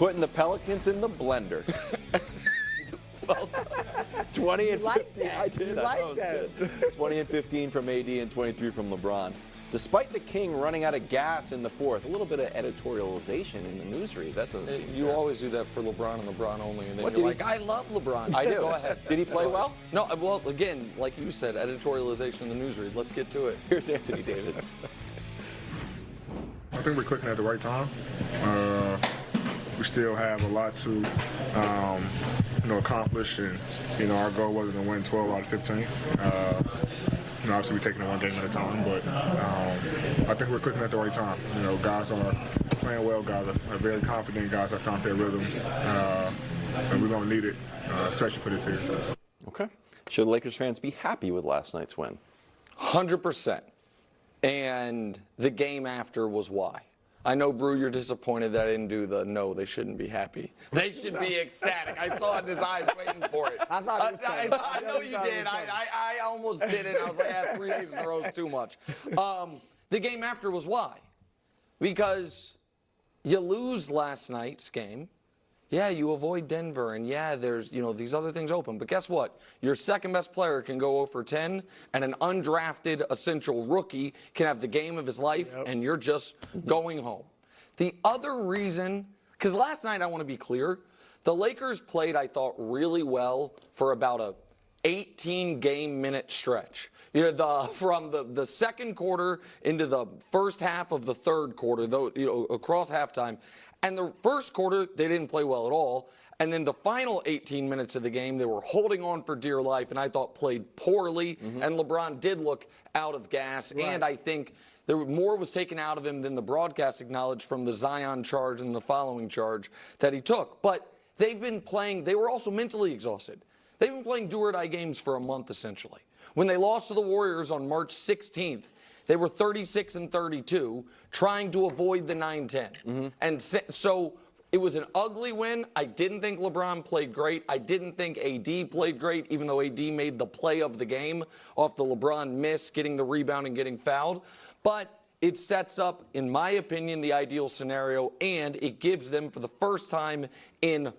putting the Pelicans in the blender. Well, 20 and 15. I did. I like that. 20 and 15 from AD and 23 from LeBron. Despite the King running out of gas in the fourth, a little bit of editorialization in the newsread. That doesn't seem You fair. always do that for LeBron and LeBron only, and then What you're did like, I love LeBron. I do. Go ahead. Did he play well? No, well, again, like you said, editorialization in the newsread. Let's get to it. Here's Anthony Davis. I think we're clicking at the right time. We still have a lot to, accomplish, and our goal wasn't to win 12 out of 15. Obviously we're taking it one game at a time, but I think we're clicking at the right time. Guys are playing well. Guys are very confident. Guys have found their rhythms, and we're going to need it, especially for this series. Okay. Should Lakers fans be happy with last night's win? 100%. And the game after was why. I know, Brew, you're disappointed that I didn't do the no, they shouldn't be happy. They should be ecstatic. I saw it in his eyes waiting for it. I thought it was coming. I know you did. I almost did it. I was like, 3 days in a row is too much. The game after was why. Because you lose last night's game. Yeah, you avoid Denver, and yeah, there's these other things open. But guess what? Your second best player can go 0 for 10, and an undrafted essential rookie can have the game of his life, and you're just going home. The other reason, because last night, I want to be clear, the Lakers played, I thought, really well for about a 18-game-minute stretch. From the second quarter into the first half of the third quarter, across halftime. And the first quarter, they didn't play well at all. And then the final 18 minutes of the game, they were holding on for dear life, and I thought played poorly. And LeBron did look out of gas. Right. And I think more was taken out of him than the broadcast acknowledged from the Zion charge and the following charge that he took. But they've been playing, they were also mentally exhausted. They've been playing do-or-die games for a month, essentially. When they lost to the Warriors on March 16th, they were 36 and 32, trying to avoid the 9-10. And so it was an ugly win. I didn't think LeBron played great. I didn't think AD played great, even though AD made the play of the game off the LeBron miss, getting the rebound and getting fouled. But it sets up, in my opinion, the ideal scenario, and it gives them, for the first time in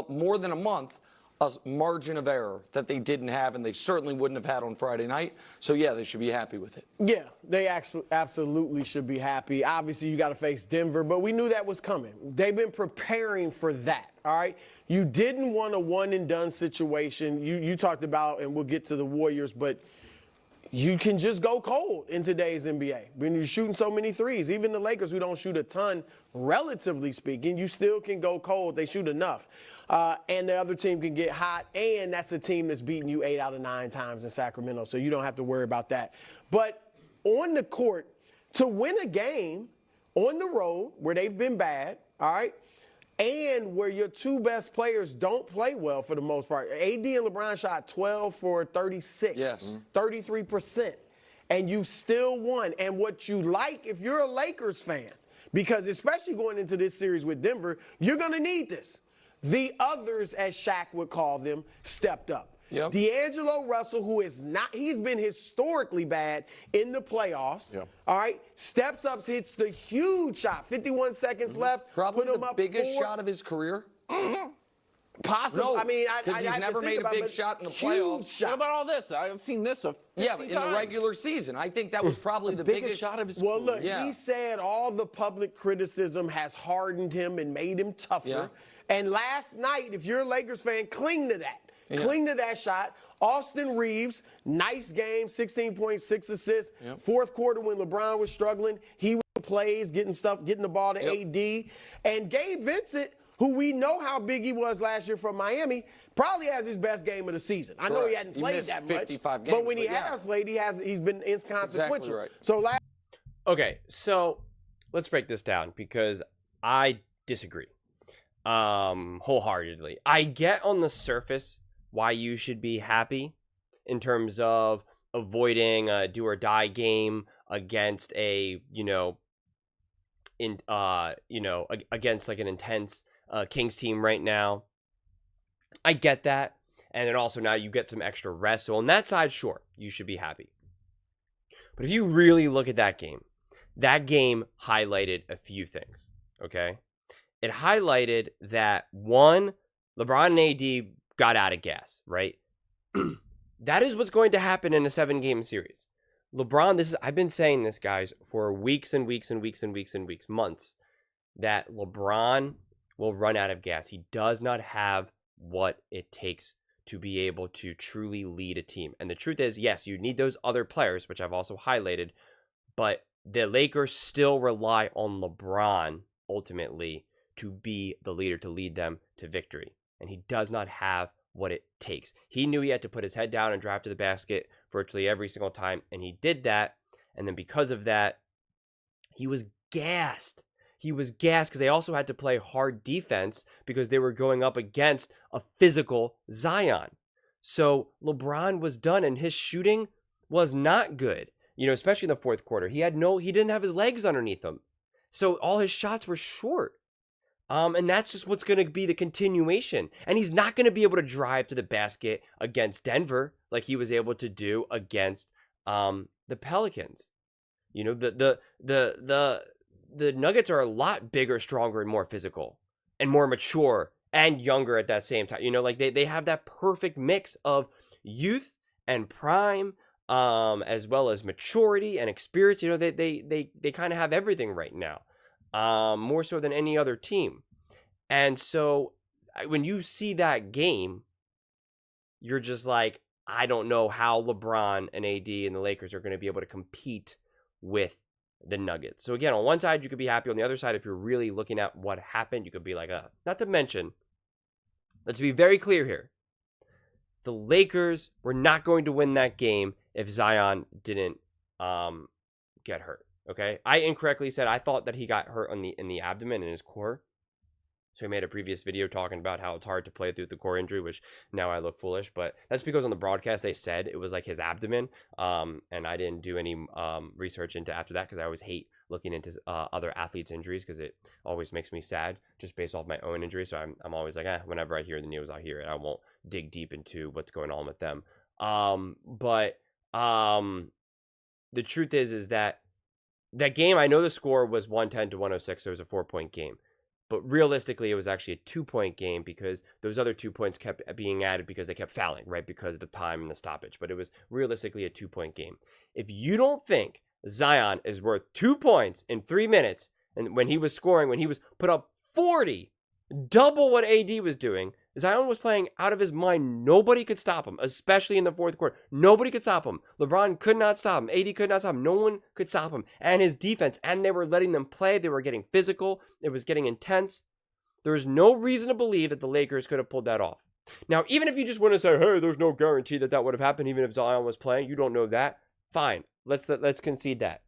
more than a month, a margin of error that they didn't have, and they certainly wouldn't have had on Friday night. So, yeah, they should be happy with it. Yeah, they absolutely should be happy. Obviously, you got to face Denver, but we knew that was coming. They've been preparing for that, all right? You didn't want a one-and-done situation. You talked about, and we'll get to the Warriors, but you can just go cold in today's NBA. When you're shooting so many threes, even the Lakers, who don't shoot a ton, relatively speaking, you still can go cold. They shoot enough. And the other team can get hot, and that's a team that's beaten you 8 out of 9 times in Sacramento, so you don't have to worry about that. But on the court, to win a game on the road where they've been bad, all right, and where your two best players don't play well for the most part. AD and LeBron shot 12 for 36, yes. 33%, and you still won. And what you like, if you're a Lakers fan, because especially going into this series with Denver, you're going to need this. The others, as Shaq would call them, stepped up. Yep. D'Angelo Russell, who is not, he's been historically bad in the playoffs. Yep. All right, steps up, hits the huge shot. 51 seconds left. Probably put him the up biggest 4. shot of his career. Possibly. No, I mean, because he's never made a big shot in the playoffs. Shot. What about all this? I've seen this 50 Yeah, in the regular season. I think that was probably the biggest shot of his Well, career. look, Yeah. he said all the public criticism has hardened him and made him tougher. Yeah. And last night, if you're a Lakers fan, cling to that. Yeah. Cling to that shot. Austin Reeves, nice game, 16.6 assists. Yep. Fourth quarter when LeBron was struggling, he plays, getting the ball to AD. And Gabe Vincent, who we know how big he was last year from Miami, probably has his best game of the season. I know he hadn't He played missed that 55 much, games, but when he but yeah. has played, he's been inconsequential. exactly right. So Okay, so let's break this down because I disagree wholeheartedly. I get on the surface why you should be happy in terms of avoiding a do or die game against a against like an intense Kings team right now. I get that. And then also now you get some extra rest. So on that side, sure, you should be happy. But if you really look at that game highlighted a few things, okay? it highlighted that, one, LeBron and AD got out of gas, right? That is what's going to happen in a 7-game series. LeBron, I've been saying this, guys, for weeks and weeks and weeks and weeks and weeks, months, that LeBron will run out of gas. He does not have what it takes to be able to truly lead a team. And the truth is, yes, you need those other players, which I've also highlighted, but the Lakers still rely on LeBron ultimately to be the leader, to lead them to victory. And he does not have what it takes. He knew he had to put his head down and drive to the basket virtually every single time, and he did that. And then because of that, he was gassed. He was gassed because they also had to play hard defense because they were going up against a physical Zion. So LeBron was done, and his shooting was not good. You know, especially in the fourth quarter. He didn't have his legs underneath him. So all his shots were short. And that's just what's going to be the continuation. And he's not going to be able to drive to the basket against Denver like he was able to do against the Pelicans. You know, the Nuggets are a lot bigger, stronger, and more physical and more mature and younger at that same time. You know, like they have that perfect mix of youth and prime, as well as maturity and experience. You know, they kind of have everything right now. More so than any other team. And so when you see that game, you're just like, I don't know how LeBron and AD and the Lakers are going to be able to compete with the Nuggets. So again, on one side, you could be happy. On the other side, if you're really looking at what happened, you could be like, not to mention, let's be very clear here. The Lakers were not going to win that game if Zion didn't get hurt. Okay, I incorrectly said I thought that he got hurt in the abdomen and his core. So I made a previous video talking about how it's hard to play through the core injury, which now I look foolish. But that's because on the broadcast they said it was like his abdomen, and I didn't do any research into after that because I always hate looking into other athletes' injuries because it always makes me sad just based off my own injury. So I'm always like, whenever I hear the news, I hear it. I won't dig deep into what's going on with them. But the truth is that game, I know the score was 110 to 106, so it was a 4-point game. But realistically, it was actually a 2-point game because those other 2 points kept being added because they kept fouling, right? Because of the time and the stoppage. But it was realistically a 2-point game. If you don't think Zion is worth 2 points in 3 minutes, and when he was scoring, when he was put up 40, double what AD was doing, Zion was playing out of his mind. Nobody could stop him, especially in the fourth quarter. Nobody could stop him. LeBron could not stop him. AD could not stop him. No one could stop him. And his defense, and they were letting them play. They were getting physical. It was getting intense. There was no reason to believe that the Lakers could have pulled that off. Now, even if you just want to say, hey, there's no guarantee that that would have happened, even if Zion was playing, you don't know that. Fine. Let's concede that.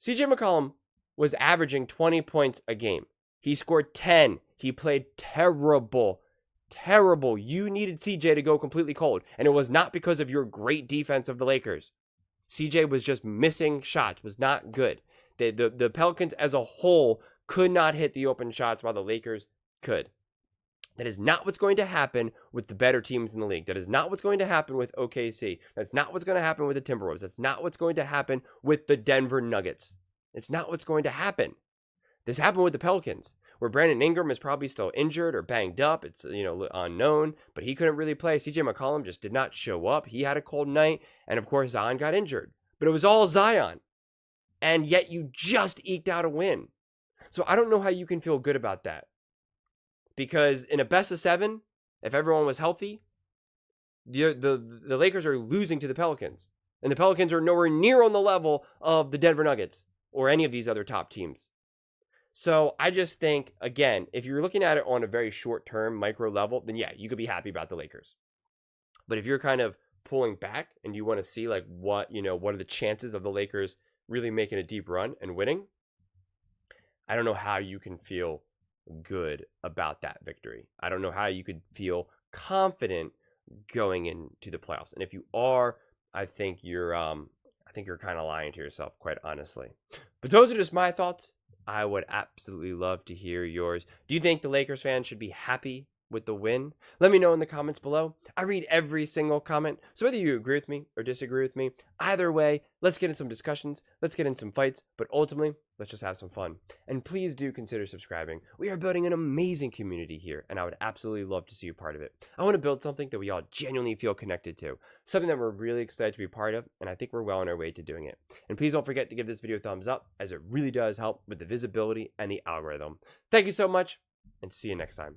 CJ McCollum was averaging 20 points a game. He scored 10. He played terrible. Terrible. You needed CJ to go completely cold. And it was not because of your great defense of the Lakers. CJ was just missing shots. Was not good. The Pelicans as a whole could not hit the open shots while the Lakers could. That is not what's going to happen with the better teams in the league. That is not what's going to happen with OKC. That's not what's going to happen with the Timberwolves. That's not what's going to happen with the Denver Nuggets. It's not what's going to happen. This happened with the Pelicans, where Brandon Ingram is probably still injured or banged up. It's, unknown, but he couldn't really play. CJ McCollum just did not show up. He had a cold night, and of course Zion got injured. But it was all Zion, and yet you just eked out a win. So I don't know how you can feel good about that, because in a best of 7, if everyone was healthy, the Lakers are losing to the Pelicans, and the Pelicans are nowhere near on the level of the Denver Nuggets or any of these other top teams. So I just think, again, if you're looking at it on a very short-term micro level, then yeah, you could be happy about the Lakers. But if you're kind of pulling back and you want to see like what are the chances of the Lakers really making a deep run and winning, I don't know how you can feel good about that victory. I don't know how you could feel confident going into the playoffs. And if you are, I think you're kind of lying to yourself, quite honestly. But those are just my thoughts. I would absolutely love to hear yours. Do you think the Lakers fans should be happy with the win? Let me know in the comments below. I read every single comment, so whether you agree with me or disagree with me, either way, let's get in some discussions, let's get in some fights, but ultimately, let's just have some fun. And please do consider subscribing. We are building an amazing community here, and I would absolutely love to see you part of it. I want to build something that we all genuinely feel connected to, something that we're really excited to be part of, and I think we're well on our way to doing it. And please don't forget to give this video a thumbs up, as it really does help with the visibility and the algorithm. Thank you so much, and see you next time.